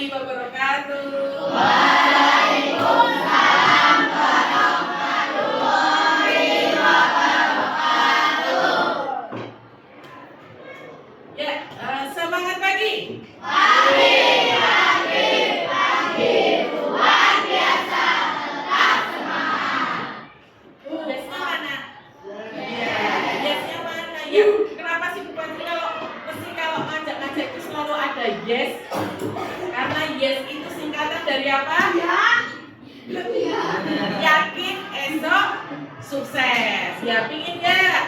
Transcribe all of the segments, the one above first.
warahmatullahi wabarakatuh. Waalaikumsalam warahmatullahi wabarakatuh. Ya, semangat pagi. Pagi, luar biasa, tetap semangat. Yesnya mana? Yesnya mana? Ya, kenapa sih Bu Patri kalau ngajak-ngajak itu selalu ada yes? Karena yes itu singkatan dari apa? Yakin esok sukses. Ya, pingin nggak?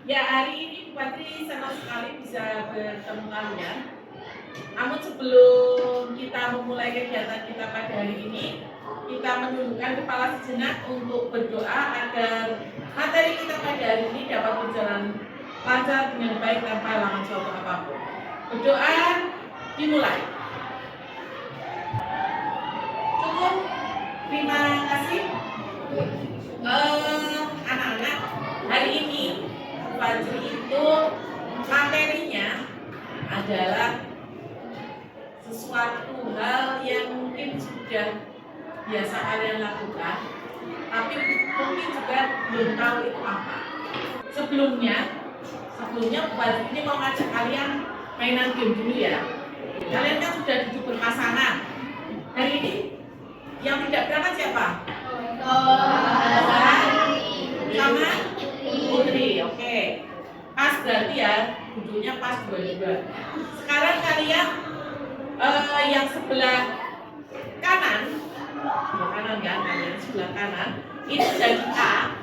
Ya, hari ini Bu Patri senang sekali bisa bertemu kalian. Namun sebelum kita memulai kegiatan kita pada hari ini, kita menundukkan kepala sejenak untuk berdoa agar materi kita pada hari ini dapat berjalan lancar dengan baik tanpa halangan suatu apapun. Berdoa dimulai. Cukup. Terima kasih. Anak-anak, hari ini Fajri itu materinya adalah sesuatu hal yang mungkin sudah biasa kalian lakukan, tapi mungkin juga belum tahu itu apa. Sebelumnya Fajri ini mau ngajak kalian mainan game dulu ya. Kalian kan sudah duduk berpasangan. Hari ini yang tidak berangkat siapa? Sama Putri, oke. Pas berarti ya, duduknya pas dua-dua. Sekarang kalian yang sebelah kanan kan, kalian sebelah kanan itu jadi A,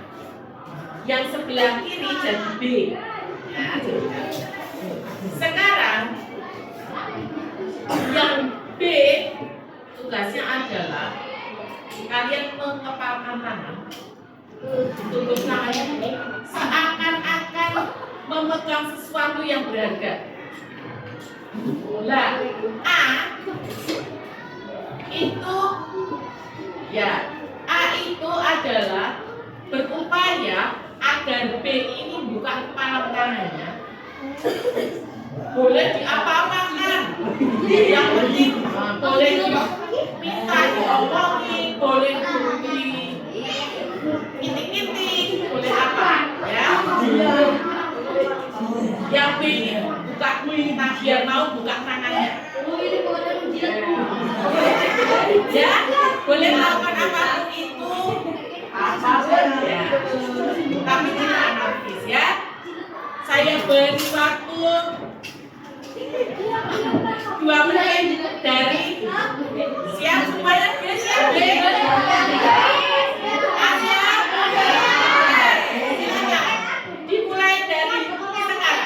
yang sebelah kiri jadi B. Ya, jadi A. Sekarang yang B tugasnya adalah kalian mengepalkan tangan, tutup tangannya ini seakan-akan memegang sesuatu yang berharga. Nah, A itu adalah berupaya agar B ini buka kepala tangannya. Boleh diapa-apakan, yang penting boleh diminta diomongin, boleh diintik-intik, boleh apa ya. Yang B ini buka biar mau buka tangannya. Ya, boleh melakukan apapun itu. Ya. Tapi tidak anarkis ya. Saya beri waktu 2 menit dari siap semuanya, dia siap deh. Silakan. Dimulai dari sekarang.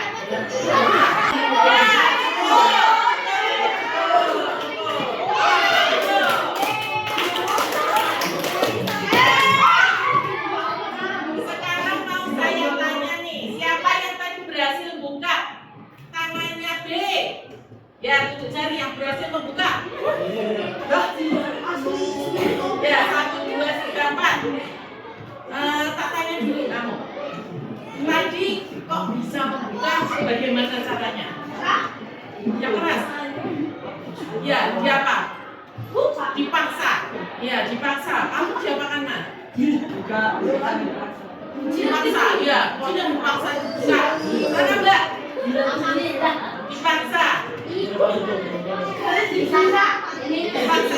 Sekarang mau saya tanya nih, siapa yang tadi berhasil buka tangannya B? Ya, tunjuk jari yang berhasil membuka. Ya, 1, 2, 3, 4. Tak tanya dulu kamu. Tadi kok bisa membuka? Bagaimana caranya? Yang keras. Ya, diapa? Dipaksa. Ya, dipaksa. Kamu diapakan, Mas? Dipaksa. Ya, pokoknya dipaksa buka. Mana Mbak? Dipaksa. Dipaksa.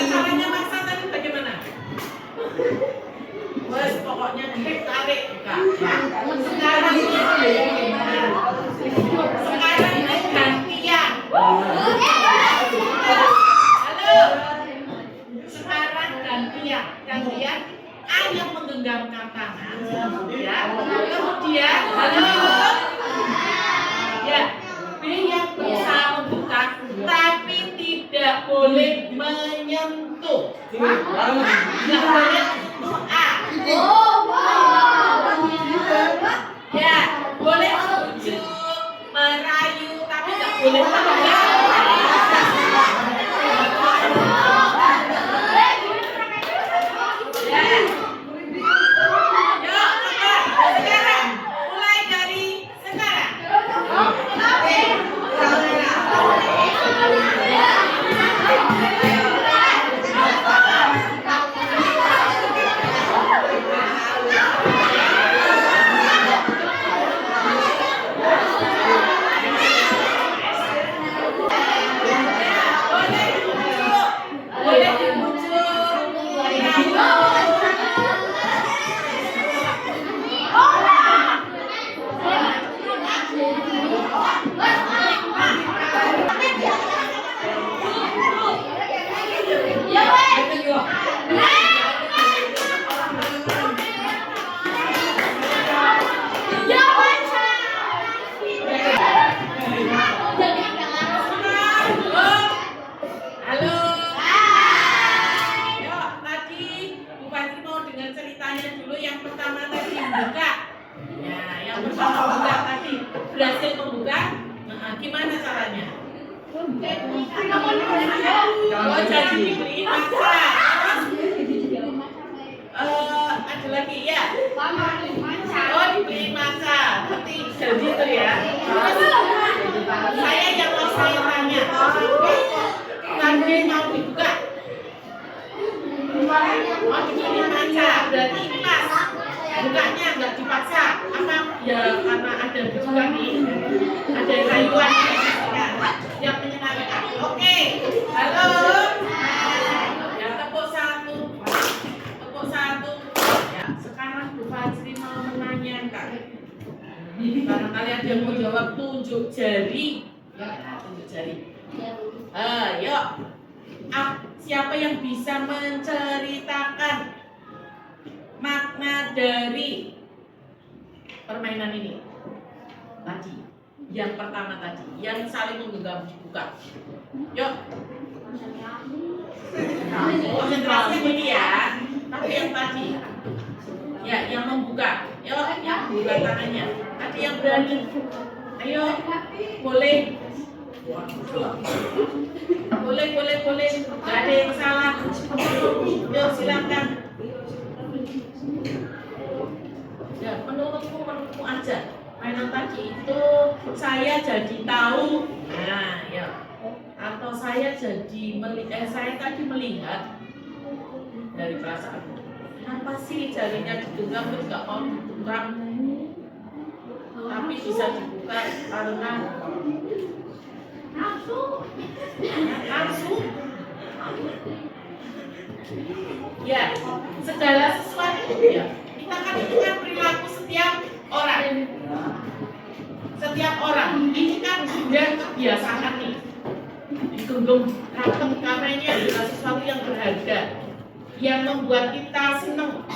Caranya maksa tadi bagaimana? Wes, pokoknya ditarik buka. Sekarang ini gantian. Halo. Sekarang gantian. A yang menggenggamkan tangan. Ya. Kemudian, halo. Ya. B yang berusaha membuka, tapi tidak boleh menyentuh. Tidak boleh menyentuh A. Ya, boleh menuju, merayu, tapi tidak boleh menendang. Sekarang mulai dari sekarang. gimana caranya? Oh, jadi dibeliin maca. Ada lagi ya? Oh, dibeliin maca. Nanti jadi itu ya. Saya yang mau saya tanya. Tadi mau dibuka. Oh, dibeliin maca. Berarti ikhlas. Bukanya nggak dipaksa. Apa? Ya karena ada bujukan nih. Ada rayuan yang menyenangkan. Oke. Halo. Ya, tepuk satu. Tepuk satu. Ya, sekarang Bu Fajri mau menanyakan. Barangkali ada yang mau jawab, tunjuk jari. Ya, tunjuk jari. Yuk. Siapa yang bisa menceritakan makna dari permainan ini? Tadi. Yang pertama tadi, yang saling menggenggam dibuka. Yuk. Konsentrasi ini ya. Tapi yang tadi. Ya, yang membuka. Yuk, yang membuka tangannya. Tadi yang berani. Ayo. Boleh. Boleh. Gak ada yang salah. Yuk, silakan. Ya, menurutku aja. Mainan tadi itu saya jadi tahu. Nah, ya. Atau saya jadi saya tadi melihat dari perasaan. Kenapa sih jarinya digenggam terus nggak mau dibuka? Tapi bisa dibuka karena nafsu. Ya, segala sesuatu ya. Kita kan itu kan perilaku setiap orang. Ini kan sudah kebiasaan nih. Digenggam rakem karena ini adalah sesuatu yang berharga, yang membuat kita senang.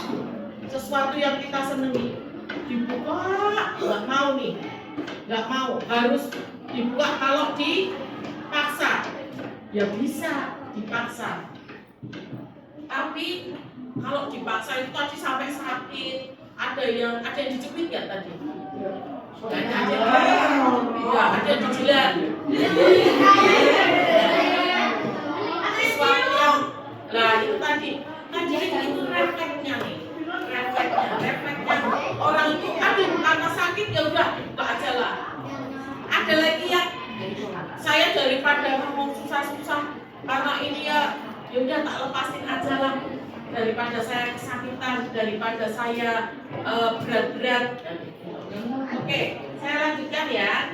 Sesuatu yang kita senangi dibuka, nggak mau, harus dibuka. Kalau dipaksa, ya bisa dipaksa. Tapi kalau dipaksa itu tadi sampai sakit. Ada yang dijepit nggak tadi? Ada yang dijilat. Sesuatu yang, nah itu tadi itu refleksnya nih. Refleksnya orang itu karena sakit ya udah buka aja lah. Ada lagi yang saya daripada ngomong susah-susah karena ini ya udah tak lepasin aja lah. Daripada saya kesakitan, daripada saya berat-berat. Oke, saya lanjutkan ya.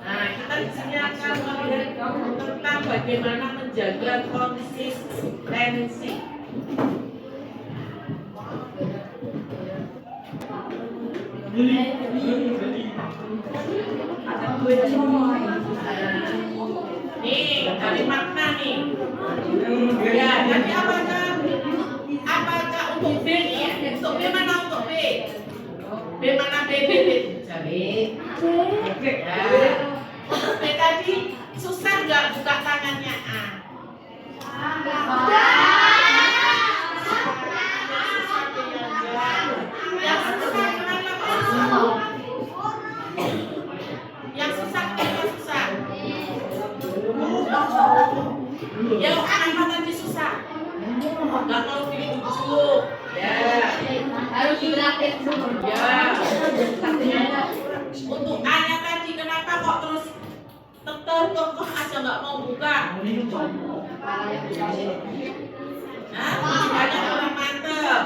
Nah, kita di sini akan melihat tentang bagaimana menjaga konsistensi. Nih, dari makna nih. Ya, jadi apakah untuk B nih ya? Untuk B mana untuk B? B mana B? Cari. Ya. Untuk B tadi susah nggak buka tangannya? Yang susah kenapa susah? Yang susah kenapa susah? Ya, kenapa tadi susah? Nggak mau dibujuk. Ya. Harus dilatih dulu. Ya. Untuk A-nya tadi kenapa kok terus kok aja nggak mau buka? Nah, bukannya kurang mantep.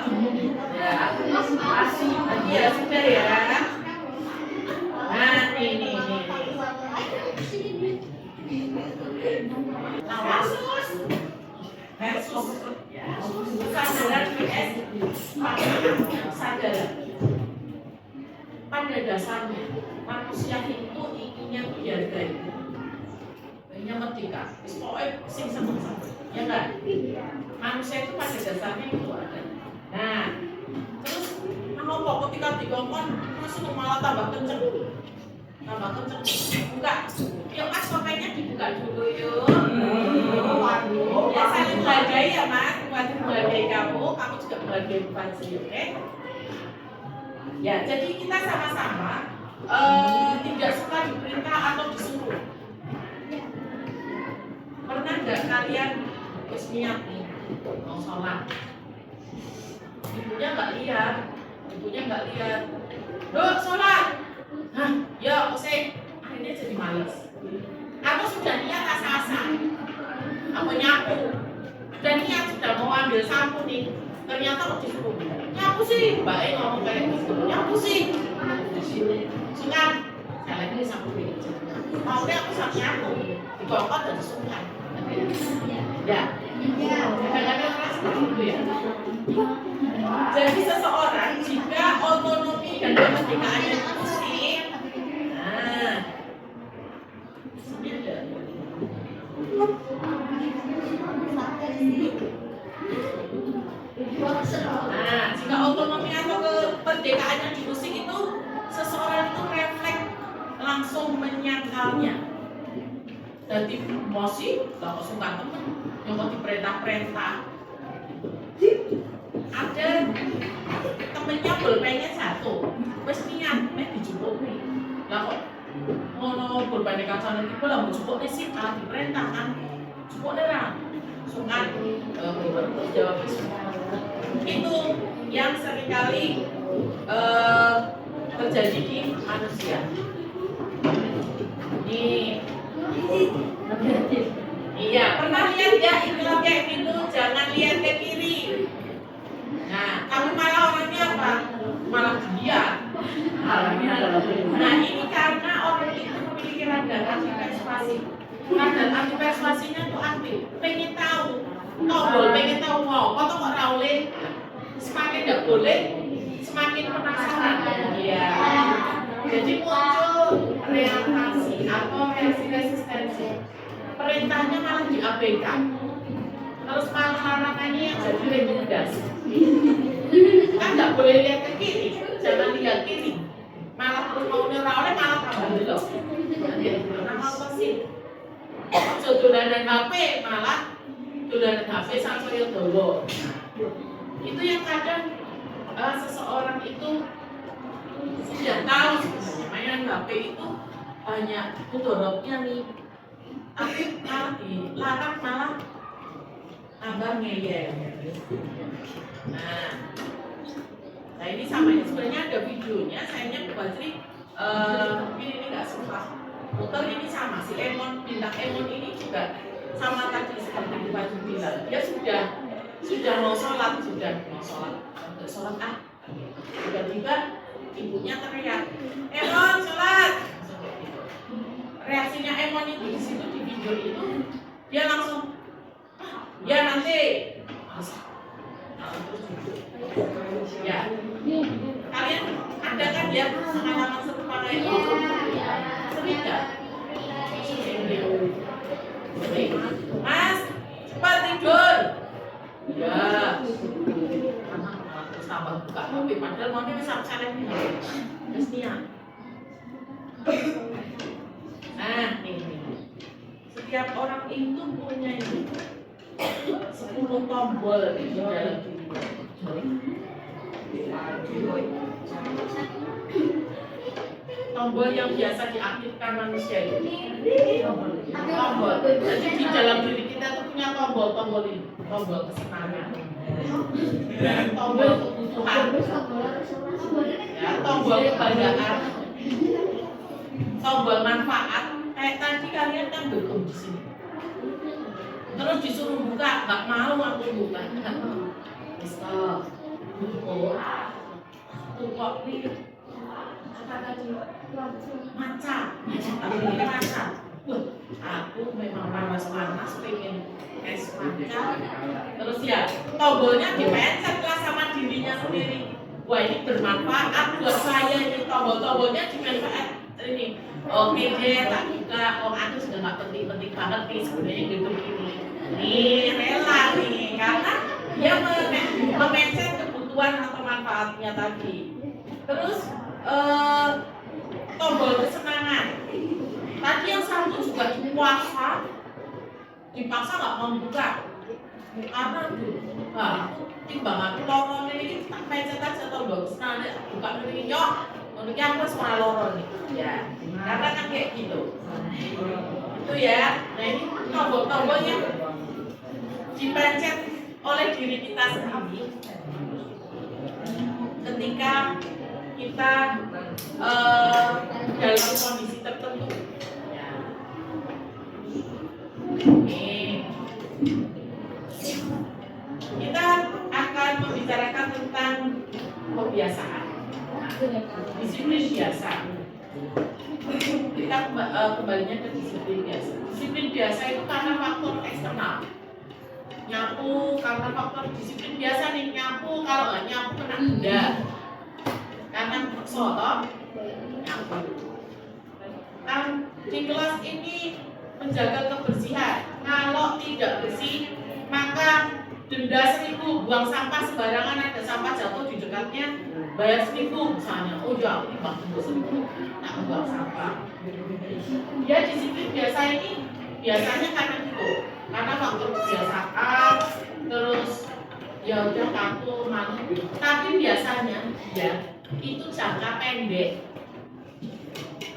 Ya, ya sudah ya. Nah, nih. Nah, versus kesadaran vs kesadaran. Pada dasarnya manusia itu inginnya dihargai, inginnya merdeka. Pokoknya sing seneng-seneng, ya kan? Manusia itu pada dasarnya itu ada. Nah, terus kenapa ketika dikongkon terus malah tambah kenceng? Buka. Yuk mas, pokoknya dibuka dulu yuk. Ya saling menghargai ya mas, bukan menghargai kamu juga menghargai bukan sendiri, oke? Ya, jadi kita sama-sama tidak nggak kalian wis niat nih mau sholat, ibunya nggak lihat, Dok sholat, hah, ya usai, akhirnya jadi malas. Aku sudah niat asa-asa, aku nyapu, dan niat sudah mau ambil sapu nih, ternyata kok disuruh nyapu sih, Mbak E ngomong kayak gitu, nyapu sih, sunat, saya lagi sapu ini, maunya aku sapu nyapu, dikongkot dan sunat, ya, kadang-kadang orang seperti itu ya. Jadi seseorang jika otonomi dan kemerdekaannya diusik, nah, sini ada. Nah, jika otonomi atau kemerdekaannya diusik itu, seseorang itu refleks langsung menyangkalnya. Jadi emosi, gak suka temen, yang mau diperintah-perintah. Ada temennya pulpennya satu, wes niat, dijupuk nih. Lah kok ngono pulpennya kacang itu lah mau jupuk nih sih, malah diperintah kan, jupuk nih lah, sungan, jawab itu yang seringkali terjadi di manusia. Iya, pernah lihat ya iklan kayak gitu, jangan lihat ke kiri. Nah, tapi malah orangnya apa? Malah lihat. Nah, ini karena orang itu memiliki radar antipersuasi. Radar antipersuasinya tuh aktif, pengen tahu, pengen tahu mau, kok raulin, semakin nggak boleh, semakin penasaran. Iya. Jadi muncul reaksi atau reaksi resistensi. Perintahnya malah diabaikan. Terus malah larangannya yang jadi rekomendasi. Kan nggak boleh lihat ke kiri, jangan lihat kiri. Malah terus mau nerawalnya malah tambah belok. Nama sih. Dolanan HP malah dolanan HP sampai yang dowo. Itu yang kadang seseorang itu sudah tahu sebenarnya mainan HP itu banyak mudorotnya nih, tapi malah dilarang malah tambah ngeyel. Nah ini sama ini sebenarnya ada videonya, sayangnya Bu Basri mungkin ini nggak sempat muter. Ini sama si Emon, bintang Emon ini juga sama tadi seperti Bu Basri bilang, dia sudah mau sholat, untuk sholat tiba-tiba ibunya teriak, Emon sholat. Reaksinya Emon itu di situ di video itu dia langsung ya nanti ya kalian ada kan ya pengalaman serupa kayak itu sering nggak? Mas cepat tidur ya terus tambah buka HP padahal mau dia bisa cari terus niat. Nah ini setiap orang itu punya ini 10 tombol di dalam dirinya. Tombol yang biasa diaktifkan manusia ini tombol. Jadi di dalam diri kita tuh punya tombol ini, tombol kesenangan, tombol kebutuhan, ya, tombol kebahagiaan, tombol manfaat. Kayak tadi kalian kan duduk di sini. Terus disuruh buka, nggak mau aku buka. Bisa, tuh kok nih, apa tadi? Maca, tapi ini maca. Aku memang panas, pengen es maca. Terus ya, tombolnya dipencet lah sama dirinya sendiri. Wah ini bermanfaat buat saya ini, tombol-tombolnya dimanfaat ini. Oke deh, tak buka. Oh aku sudah nggak penting-penting banget nih sebenarnya gitu ini. Nih rela nih karena dia memencet kebutuhan atau manfaatnya tadi. Terus tombol kesenangan. Tadi yang satu juga puasa dipaksa nggak mau buka karena timbangan lorong ini tak pencet aja tombol kesenangan buka ini yuk. Untuk yang plus malah lorong nih, ya karena kan kayak gitu. Itu ya. Nah ini tombol-tombolnya dipencet oleh diri kita sendiri ketika kita dalam kondisi tertentu. Ya. Kita akan membicarakan tentang kebiasaan, disiplin biasa. Kita kembalinya ke disiplin biasa. Disiplin biasa itu karena faktor eksternal. Nyapu karena faktor disiplin biasa nih, nyapu kalau nggak nyapu kena denda. Karena soto nyapu. Kan di kelas ini menjaga kebersihan. Kalau tidak bersih maka denda 1.000, buang sampah sembarangan, ada sampah jatuh di dekatnya bayar 1.000 misalnya. Oh ya, aku timbang denda 1.000, tak buang sampah. Ya disiplin biasa ini biasanya karena itu, karena faktor kebiasaan, terus ya udah kaku malu. Tapi biasanya ya itu jangka pendek,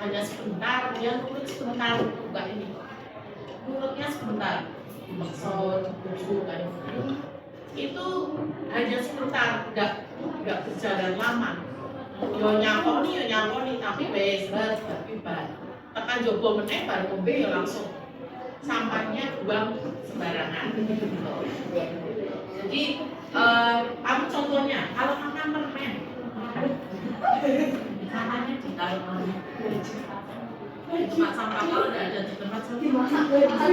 hanya sebentar, dia nurut sebentar, bukan ini, nurutnya sebentar. Maksud buku kayak itu hanya sebentar, nggak berjalan lama. Yo nyaponi tapi wes tapi tekan jobo meneh baru ngombe ya langsung sampahnya buang sembarangan. Jadi aku contohnya kalau makan permen sampahnya ditaruh mana? Tempat sampah kalau tidak ada di tempat sampah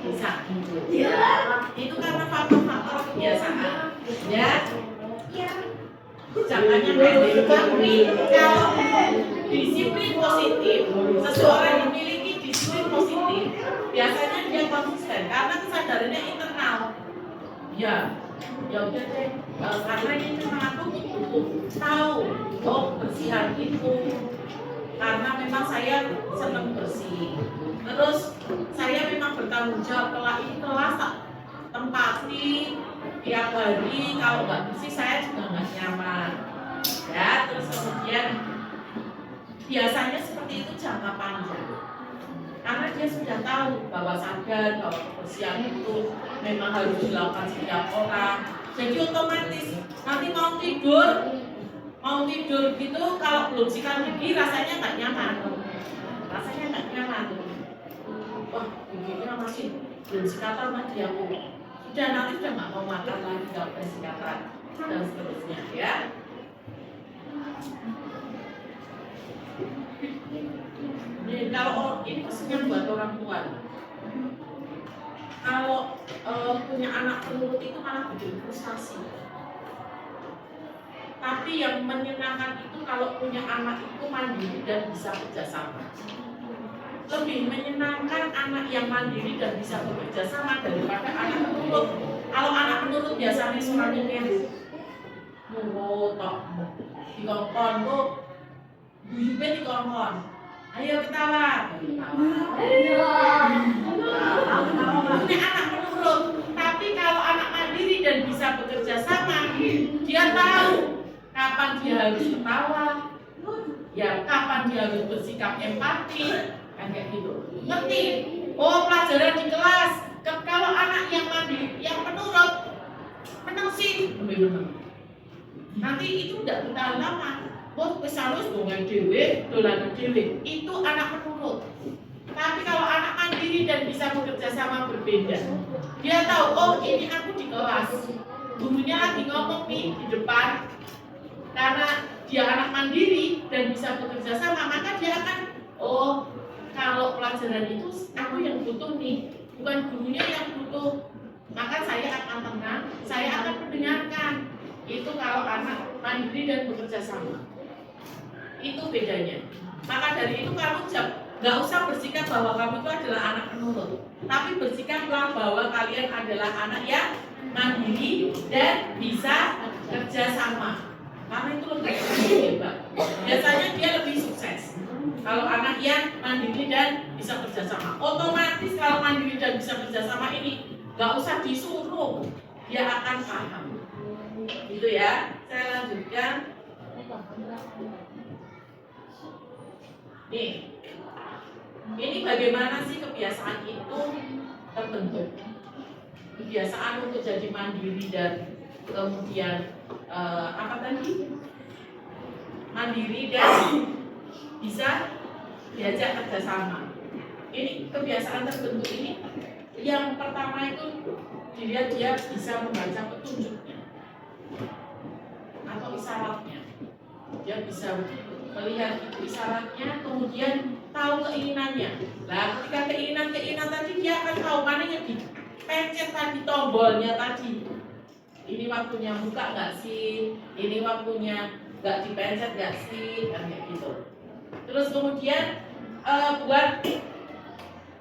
bisa itu karena faktor kebiasaan ya. Jangannya pendek, tapi kalau disiplin positif, seseorang yang memiliki disiplin positif biasanya dia konsisten karena kesadarannya internal. Ya udah deh, karena internal aku butuh tahu kebersihan itu. Karena memang saya senang bersih, terus saya memang bertanggung jawab kelas tempati tiap hari, kalau nggak bersih saya juga nggak nyaman ya. Terus kemudian biasanya seperti itu jangka panjang karena dia sudah tahu bahwa sadar bahwa kebersihan itu memang harus dilakukan setiap orang. Jadi otomatis nanti mau tidur gitu, kalau belum sikat gigi rasanya nggak nyaman. Wah, giginya masih belum sikatan lagi aku. Sudah nanti sudah nggak mau makan lagi kalau udah sikatan dan seterusnya ya. Jadi kalau ini pesannya buat orang tua. Kalau punya anak penurut itu malah bikin frustasi. Tapi yang menyenangkan itu kalau punya anak itu mandiri dan bisa kerjasama. Lebih menyenangkan anak yang mandiri dan bisa bekerja sama daripada anak penurut. Kalau anak penurut biasanya suaranya nurut tok dikongkon tuh buyupe dikongkon. Ayo ketawa. Punya anak penurut. Tapi kalau anak mandiri dan bisa bekerja sama, dia tahu kapan dia harus ketawa, ya kapan dia harus bersikap empati, kayak gitu. Ngerti? Oh, pelajaran di kelas. Kalau anak yang mandiri, yang penurut, menang sih, nanti itu tidak bertahan lama. Oh, pesalus dongan dewe, dolanan dewe. Itu anak penurut. Tapi kalau anak mandiri dan bisa bekerja sama berbeda, dia tahu, oh ini aku di kelas, gurunya lagi ngomong nih di depan. Karena dia anak mandiri dan bisa bekerja sama, maka dia akan, oh kalau pelajaran itu aku yang butuh nih, bukan gurunya yang butuh. Maka saya akan tenang, saya akan mendengarkan. Itu kalau anak mandiri dan bekerja sama. Itu bedanya. Maka dari itu kamu nggak usah bersikap bahwa kamu itu adalah anak penurut, tapi bersikaplah bahwa kalian adalah anak yang mandiri dan bisa kerja sama. Karena itu lebih hebat. Biasanya dia lebih sukses kalau anak yang mandiri dan bisa kerja sama. Otomatis kalau mandiri dan bisa kerja sama ini nggak usah disuruh, dia akan paham. Gitu ya. Saya lanjutkan. Nih, ini bagaimana sih kebiasaan itu terbentuk? kebiasaan untuk jadi mandiri dan kemudian apa tadi? Mandiri dan bisa diajak kerjasama. Ini kebiasaan terbentuk ini yang pertama itu dilihat dia bisa membaca petunjuknya atau isyaratnya. Dia bisa melihat isyaratnya, kemudian tahu keinginannya. Nah, ketika keinginan tadi dia akan tahu mana yang dipencet tadi tombolnya tadi. Ini waktunya buka nggak sih? Ini waktunya nggak dipencet nggak sih? Kan kayak gitu. Terus kemudian buat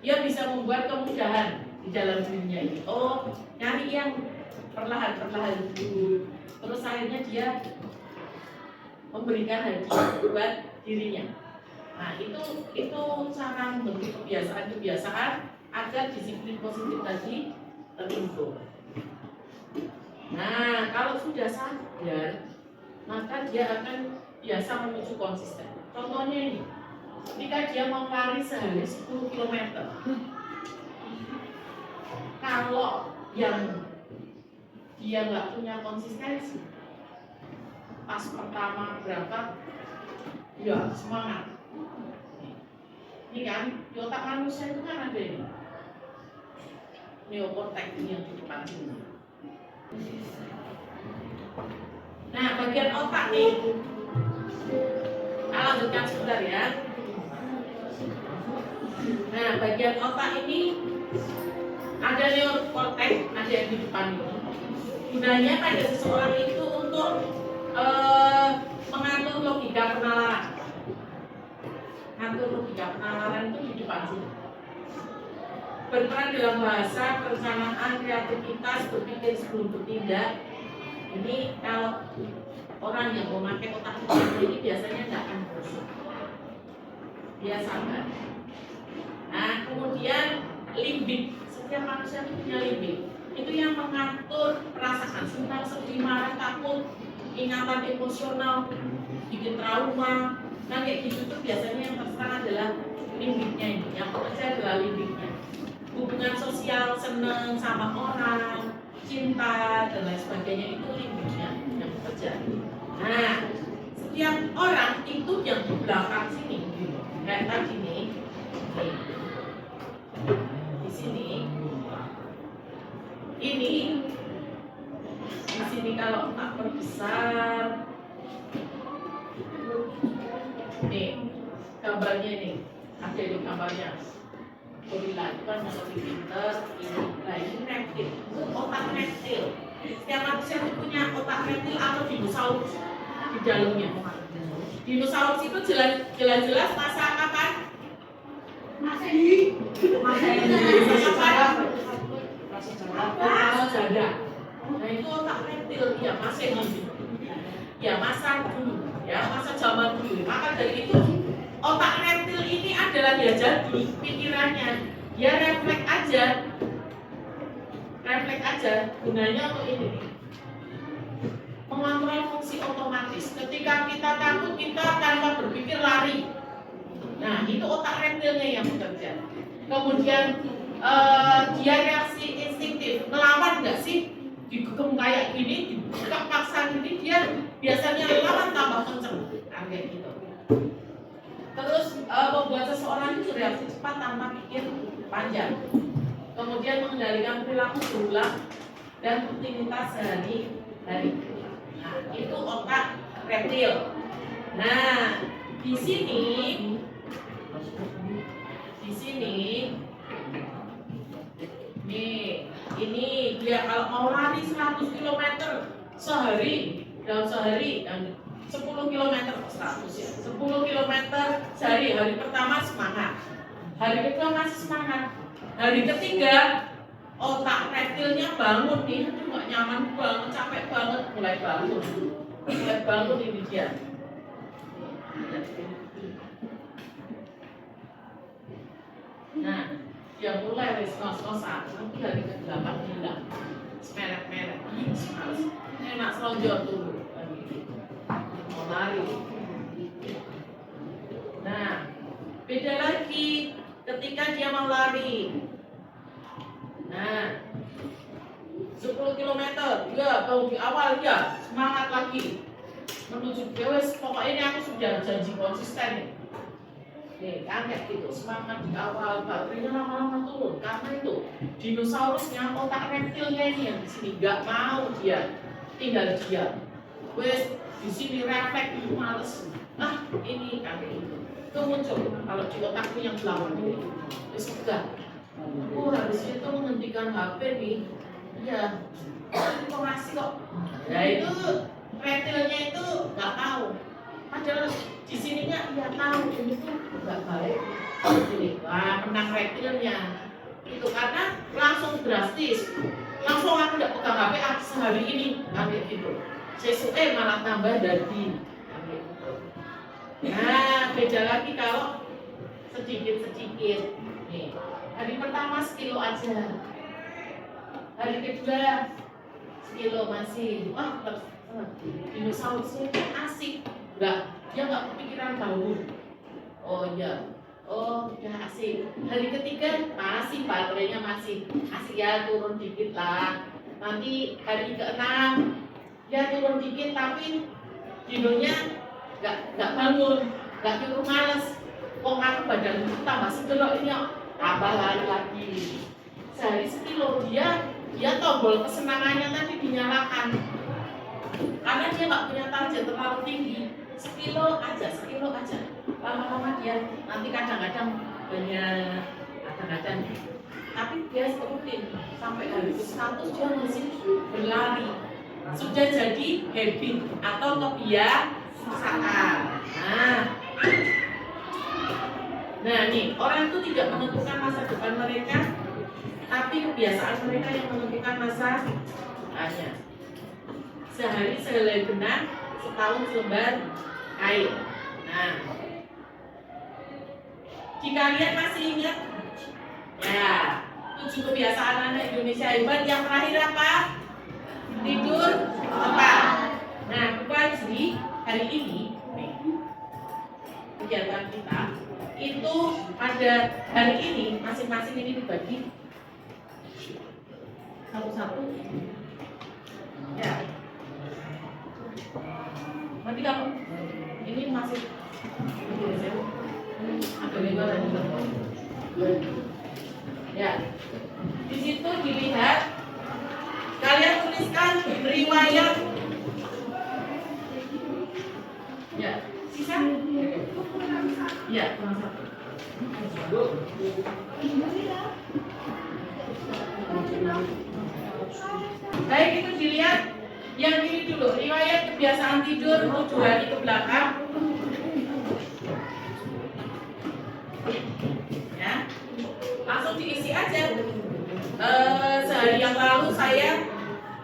dia bisa membuat kemudahan di dalam dirinya ini. Oh, nyari yang perlahan-perlahan dulu. Terus akhirnya dia memberikan hadiah buat dirinya. Nah, itu cara membentuk kebiasaan agar disiplin positif tadi terbentuk. Nah, kalau sudah sadar, maka dia akan biasa menuju konsisten. Contohnya ini, ketika dia mau lari sehari 10 km, kalau yang dia nggak punya konsistensi, pas pertama berangkat, ya semangat. Ini kan, di otak manusia itu kan ada ini neokortex ini yang di depan ini. Nah, bagian otak nih, kita lanjutkan sebentar ya. Nah, bagian otak ini ada neokortex, ada yang di depan ini. Gunanya pada seseorang itu untuk mengatur logika penalaran. Mengatur logika penalaran itu di depan sini. Berperan dalam bahasa, perencanaan, kreativitas, berpikir sebelum bertindak. Ini kalau orang yang memakai otak ini biasanya nggak akan busuk. Dia sabar. Nah, kemudian limbik. Setiap manusia itu punya limbik. Itu yang mengatur perasaan senang, sedih, marah, takut, ingatan emosional, bikin trauma. Nah, kayak gitu tuh biasanya yang terserang adalah limbiknya ini. Yang bekerja adalah limbiknya. Hubungan sosial, senang sama orang, cinta dan lain sebagainya itu limbiknya yang bekerja. Nah, setiap orang itu yang di belakang sini, kayak tadi nih, di sini, ini, di sini kalau tak perbesar, nih gambarnya nih, ada di gambarnya. Gorila itu kan yang lebih pintar, ini reptil, itu otak reptil. Setiap manusia itu punya otak reptil atau dinosaurus di dalamnya. Dinosaurus itu jelas-jelas masa kapan? Masa kapan? Masa jada. Nah, itu otak reptil, ya Masehi. Ya masa dulu, ya masa zaman dulu. Maka dari itu otak reptil ini adalah dia jadi pikirannya, dia refleks aja, gunanya untuk ini, mengontrol fungsi otomatis. Ketika kita takut, kita tanpa berpikir lari. Nah, itu otak reptilnya yang bekerja. Kemudian dia reaksi instingtif, melawan nggak sih? Digegem kayak gini, dibuka paksa gini, dia biasanya lawan tambah kenceng, kayak gitu. Terus membuat seseorang itu reaksi cepat tanpa pikir panjang. Kemudian mengendalikan perilaku berulang dan rutinitas sehari-hari. Nah, itu otak reptil. Nah, di sini nih, ini dia kalau mau lari 100 km sehari, dalam sehari, 10 km 100 ya. 10 km sehari, hari pertama semangat. Hari kedua masih semangat. Hari ketiga otak reptilnya bangun nih, aduh gak nyaman banget, capek banget, mulai bangun ini dia. Nah, dia mulai ngos-ngosan, nanti hari ke-8 hilang. Merek-merek, enak selonjor dulu. Mau lari. Nah, beda lagi ketika dia mau lari. Nah, 10 kilometer, ya baru di awal ya semangat lagi menuju wes pokoknya ini aku sudah janji konsisten nih. Nih kan kayak gitu semangat di awal, baterainya lama-lama turun karena itu dinosaurusnya otak reptilnya ini yang di sini nggak mau dia tinggal diam. Wes di sini refleks males, ini kan gitu. Itu muncul kalau di otakku yang belakang ini, wes enggak. Habis itu menghentikan HP nih, iya, informasi kok. Ya itu reptilnya itu nggak tahu. Padahal di sininya dia tahu ini tuh nggak baik. Ini, wah menang reptilnya. Itu karena langsung drastis, langsung aku nggak pegang HP sehari ini, kayak gitu. Sesuai malah tambah dari. Nah beda lagi kalau sedikit-sedikit. Nih. Hari pertama sekilo aja, hari kedua sekilo masih, dinosaurusnya itu asik, dia nggak kepikiran bau. Oh iya, udah asik. Hari ketiga masih baterainya masih asik ya, turun dikit lah. Nanti hari keenam ya turun dikit tapi dinonya nggak bangun, nggak cukup males. Kok aku badan tambah segelok ini tambah lagi. Sehari sekilo dia tombol kesenangannya tadi dinyalakan karena dia nggak punya target terlalu tinggi. Sekilo aja lama-lama dia nanti kadang-kadang banyak, kadang-kadang tapi dia rutin sampai hari ke-100 dia masih berlari, sudah jadi habit atau kebiasaan. Nah nih, orang itu tidak menentukan masa depan mereka, tapi kebiasaan mereka yang menentukan masa depannya. Sehari sehelai benang, setahun selembar kain. Nah, jika kalian masih ingat, ya 7 kebiasaan anak Indonesia hebat. Yang terakhir apa? Tidur cepat. Nah, Bupati hari ini nih, kegiatan kita itu pada hari ini masing-masing ini dibagi satu-satu. Ya. Nanti kalau ini masih ada lebaran juga. Ya. Di situ dilihat, kalian tuliskan riwayat. Ya, sisa? Ya, kurang satu. Baik, itu dilihat yang ini dulu, riwayat kebiasaan tidur 7 hari ke belakang. Ya, langsung diisi aja. Sehari yang lalu saya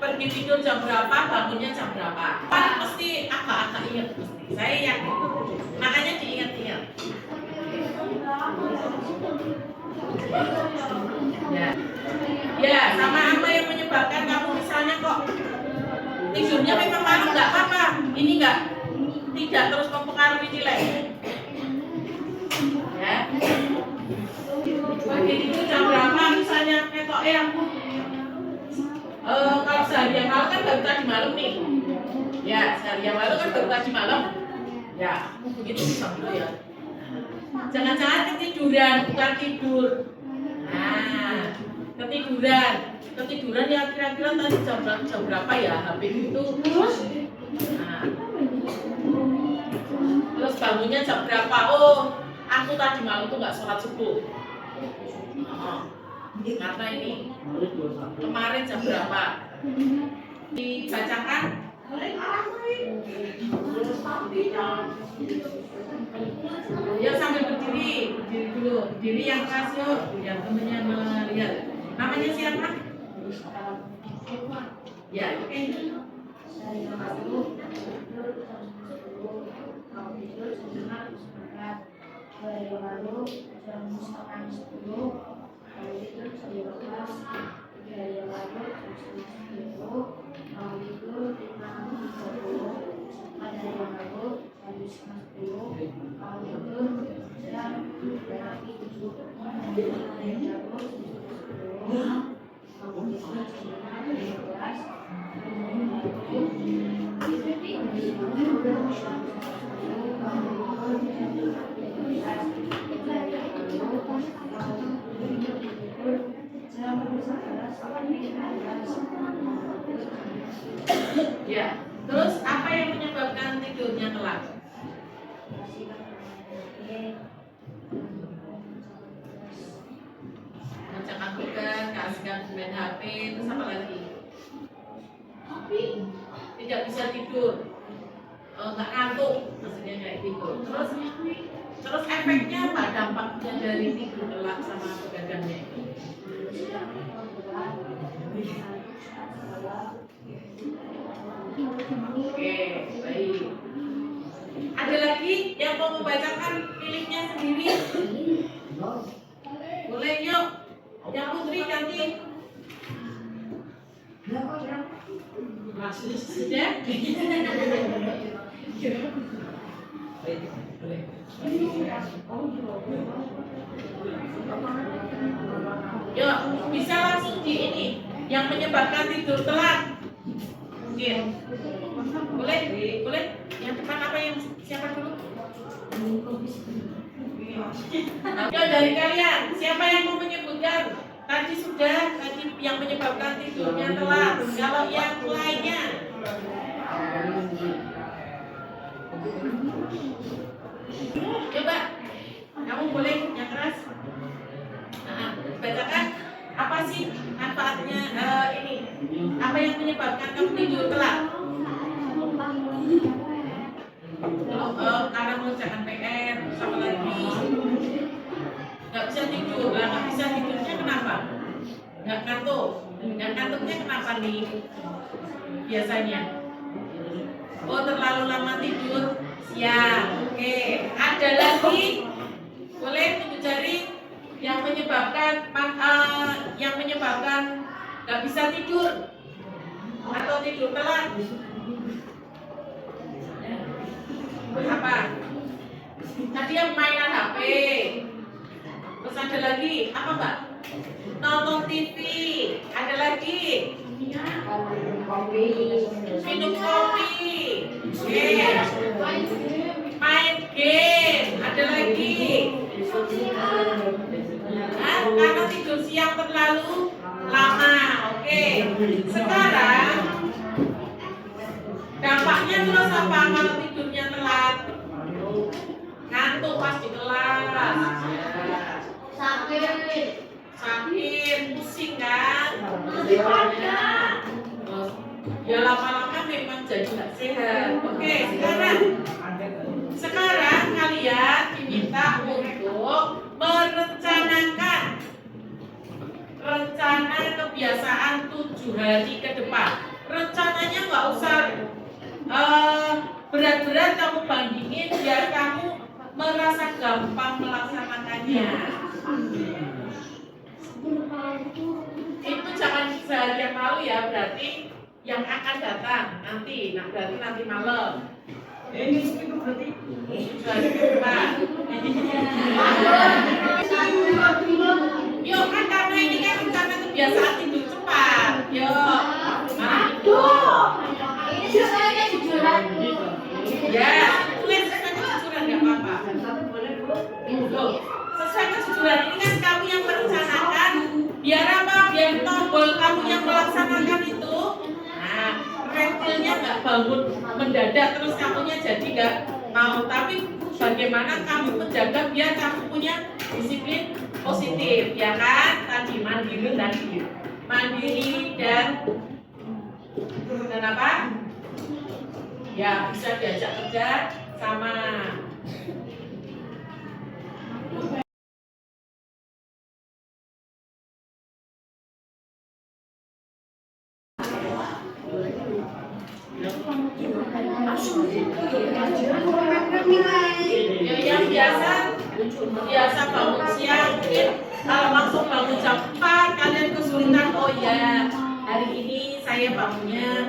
pergi tidur jam berapa, bangunnya jam berapa. Pasti agak-agak ingat, saya yakin. Makanya diingat-ingat. Ya, sama apa yang menyebabkan kamu misalnya kok tidurnya memang malam nggak apa-apa, ini tidak terus mempengaruhi nilai. Ya, bagi itu jam berapa misalnya ketok aku kalau sehari yang lalu kan baru tadi malam nih. Ya, sehari yang lalu kan baru tadi malam. Ya, begitu bisa dulu ya. Jangan-jangan ketiduran, bukan tidur. Nah, ketiduran ya kira-kira tadi jam berapa ya HP itu. Nah, terus bangunnya jam berapa? Oh, aku tadi malam tuh nggak sholat subuh. Karena ini kemarin jam berapa? Dibacakan. Ya sambil berdiri dulu. Berdiri yang keras yuk, biar temennya melihat. Namanya siapa? Ya, oke. Hari lalu jam 9:30, hari itu jam 12, 3 hari lalu jam 9:30, hari itu 5:30, pada hari lalu jam 9:10, hari itu jam berarti 7, hari lalu jam 10, Ya, terus apa yang menyebabkan tidurnya telat? Baca komputer, keasikan main HP, terus apa lagi? Tidak bisa tidur, nggak ngantuk, maksudnya kayak gitu. Terus efeknya apa? Dampaknya dari tidur telat sama begadangnya itu? Oke, baik. Ada lagi yang mau membacakan miliknya sendiri? Boleh yuk. Yang Putri ganti. Sudah? Yuk, bisa langsung di ini. Yang menyebabkan tidur telat. Mungkin. Boleh? Boleh? Yang depan apa yang siapa dulu? Ayo dari kalian, siapa yang mau menyebutkan? Tadi yang menyebabkan tidurnya telat. Kalau yang lainnya, coba kamu boleh yang keras. Nah, bacakan apa sih manfaatnya ini? Apa yang menyebabkan kamu tidur telat? Karena mengerjakan PR, sama lagi nggak bisa tidur. Nggak bisa tidurnya kenapa? Nggak ngantuk. Nggak ngantuknya kenapa nih? Biasanya terlalu lama tidur siang. Oke, ada lagi? Boleh tunjuk jari yang menyebabkan nggak bisa tidur atau tidur telat? Apa? Tadi yang mainan HP. Terus ada lagi apa Mbak? Nonton TV. Ada lagi? Minum kopi. Main game. Ada lagi? Karena tidur siang terlalu lama. Oke. Sekarang dampaknya terus apa kalau tidurnya telat? Ngantuk pas di kelas. Sakit, pusing kan? Ya lama-lama memang jadi nggak sehat. Oke, sekarang kalian diminta untuk merencanakan rencana kebiasaan 7 hari ke depan. Rencananya nggak usah berat-berat kamu bandingin biar kamu merasa gampang melaksanakannya. Itu jangan sehari yang lalu ya, berarti yang akan datang nanti. Nah, berarti nanti malam. Ini berarti hari depan. Yuk kan karena ini kan rencana kebiasaan tidur cepat. Yuk, mari tidur. Ya, tulis sesuai kejujuran nggak apa-apa. Sesuai kejujuran ini kan kamu yang merencanakan. Biar apa? Biar tombol kamu yang melaksanakan itu. Nah, rentilnya nggak bangun mendadak terus kamunya jadi nggak mau. Tapi bagaimana kamu menjaga biar kamu punya disiplin positif, ya kan? Tadi mandiri dan apa? Ya bisa diajak kerja sama. Yang biasa bangun siang, mungkin kalau langsung bangun jam 4 kalian kesulitan. Oh ya, hari ini saya bangunnya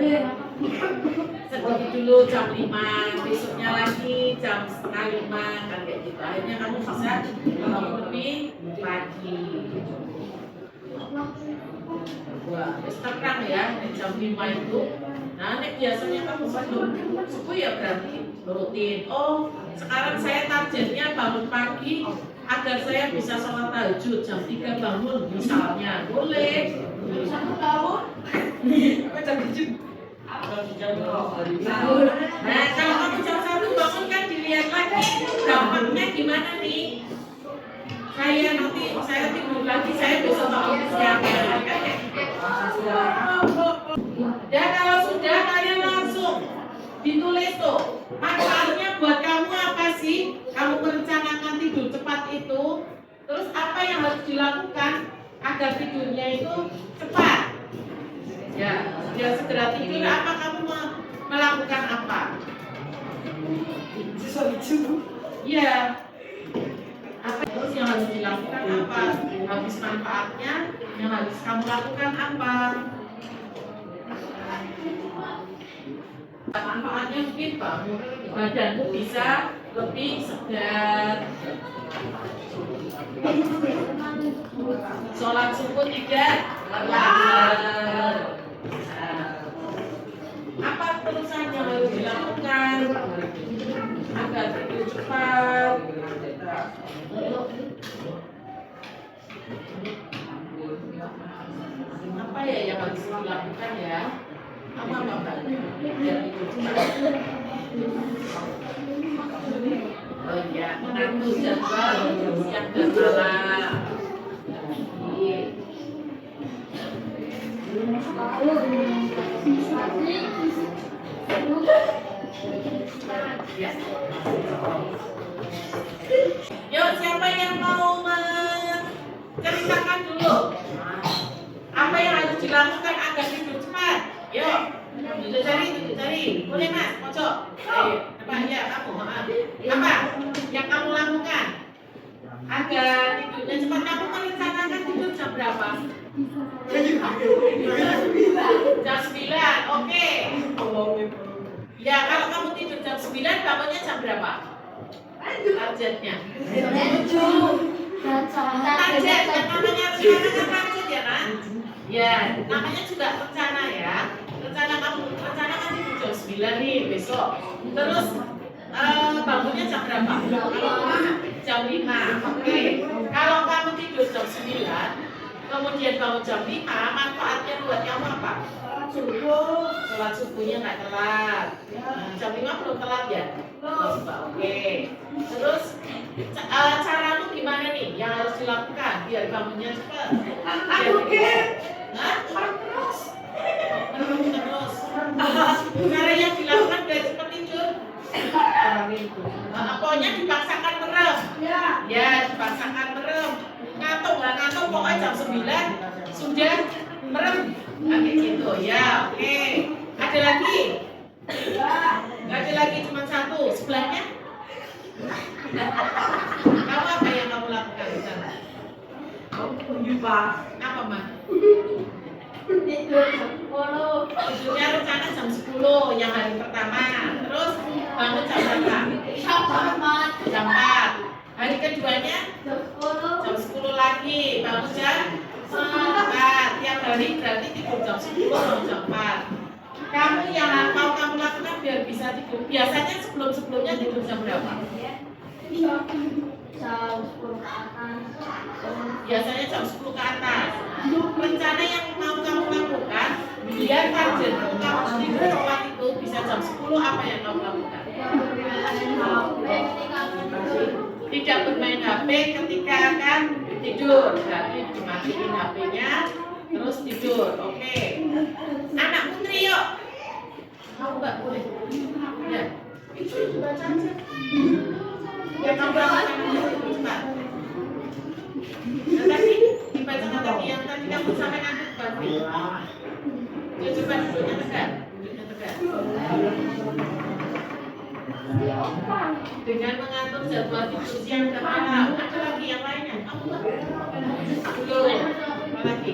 sedikit dulu jam 5, besoknya lagi jam 4:30 kan kayak gitu. Akhirnya kamu bisa lebih pagi. Wah, wis terang ya di jam 5 itu. Nah, nek biasanya kamu sebelum subuh ya berarti rutin. Oh, sekarang saya targetnya bangun pagi agar saya bisa sholat tahajud jam 3 bangun misalnya. Boleh. 1 tahun. Kok jam 7? Nah, kalau kamu jam 1 bangun kan dilihat lagi dampaknya gimana nih? Saya tidur lagi, saya besok bangun siang. Dan kalau sudah kalian langsung ditulis tuh manfaatnya buat kamu apa sih? Kamu merencanakan tidur cepat itu, terus apa yang harus dilakukan agar tidurnya itu cepat? Ya segera tidur. Apa kamu melakukan apa? Ya. Apa terus yang harus dilakukan apa? Habis manfaatnya yang harus kamu lakukan apa? Manfaatnya mungkin badanmu bisa lebih segar, sholat subuh tidak terlambat. Apa terusan yang harus dilakukan agar tidur cepat? Apa ya yang harus dilakukan ya? Apa Mbak? Biar tidur cepat. Oh iya, mengatur jadwal siang dan malam. Ya. Yuk, siapa yang mau menceritakan dulu apa yang harus dilakukan agar tidur cepat? Yuk, duduk cari. Boleh mas, pojok. Apa ya kamu? Apa yang kamu lakukan agar tidurnya cepat? Kamu merencanakan tidur jam berapa? Jam 9, oke. Ya, kalau kamu tidur jam 9, bangunnya jam berapa? Targetnya. Target, namanya target ya kan? Ya, namanya juga rencana ya. Kamu rencanakan tidur jam 9 nih besok. Terus bangunnya jam berapa? Jam 5. Oke. Kalau kamu tidur jam 9, kemudian bangun jam 5, manfaatnya buat kamu apa? Sholat subuhnya nggak telat. Jam 5 belum telat ya? Oke. Terus caramu gimana nih yang harus dilakukan biar bangunnya cepat? Terus. Cara yang dilakukan biar cepat tidur? Pokoknya dipaksakan merem. Ya, dipaksakan merem. Ngantuk pokoknya jam 9 sudah merem. Kayak gitu ya, oke. Ada lagi? Nggak ada lagi, cuma satu. Sebelahnya? Kamu apa yang kamu lakukan di sana? Apa mah? Tidurnya rencana jam 10 yang hari pertama. Terus bangun jam berapa? Jam 4. Hari keduanya? Jam 10 lagi. Bangun jam 4. Tiap hari berarti tidur jam 10 atau jam 4. Kamu yang mau kamu lakukan biar bisa tidur. Biasanya sebelumnya tidur jam berapa? Biasanya jam 10 ke atas. Rencana yang mau kamu lakukan biar target kamu tidur cepat itu bisa jam 10, apa yang kamu lakukan? Tidak bermain HP ketika akan tidur. Berarti dimatiin HP-nya terus tidur. Oke. Anak putri yuk. Kamu nggak boleh. Ya. Itu baca aja. Ya kamu cepat. Tadi dibacakan tadi yang tadi kamu sampai ngantuk berarti. Ya coba duduknya tegak. Dengan mengatur jadwal tidur siang dan malam. Ada lagi yang lainnya? Kamu belum. Apa lagi?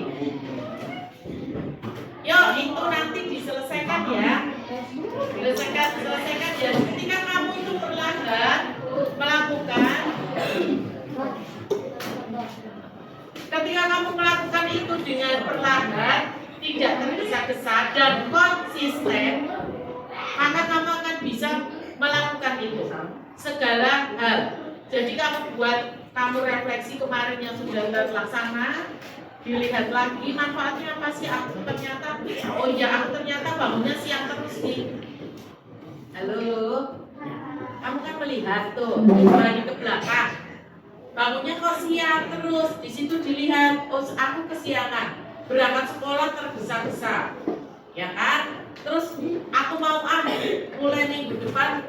Yuk, itu nanti diselesaikan ya. Selesaikan ya. Ketika kamu itu perlahan melakukan, ketika kamu melakukan itu dengan perlahan, tidak tergesa-gesa dan konsisten, maka kamu akan bisa melakukan itu segala hal. Jadi kamu kamu refleksi kemarin yang sudah terlaksana, dilihat lagi manfaatnya apa sih. Aku ternyata, oh iya, aku ternyata bangunnya siang terus nih. Halo, kamu kan melihat tuh, kembali ke belakang, bangunnya kok siang terus. Di situ dilihat, oh aku kesiangan, berangkat sekolah tergesa-gesa, ya kan? Terus aku mau mulai minggu depan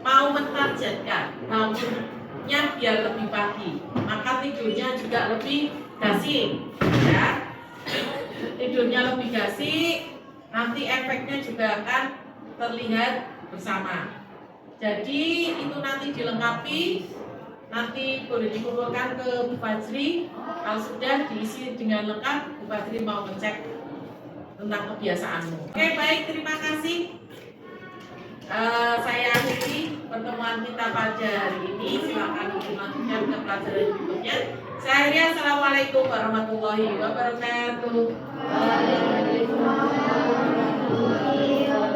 mau mentargetkan bangunnya biar lebih pagi, maka tidurnya juga lebih gasing, ya. Tidurnya lebih gasing, nanti efeknya juga akan terlihat bersama. Jadi itu nanti dilengkapi, nanti boleh dikumpulkan ke Bu Fajri. Kalau sudah diisi dengan lengkap, Bu Fajri mau ngecek tentang kebiasaanmu. Oke, baik, terima kasih. Saya akhiri pertemuan kita pada hari ini. Silakan dilanjutkan ke pelajaran berikutnya. Saya akhiri, assalamualaikum warahmatullahi wabarakatuh. Waalaikumsalam warahmatullahi wabarakatuh.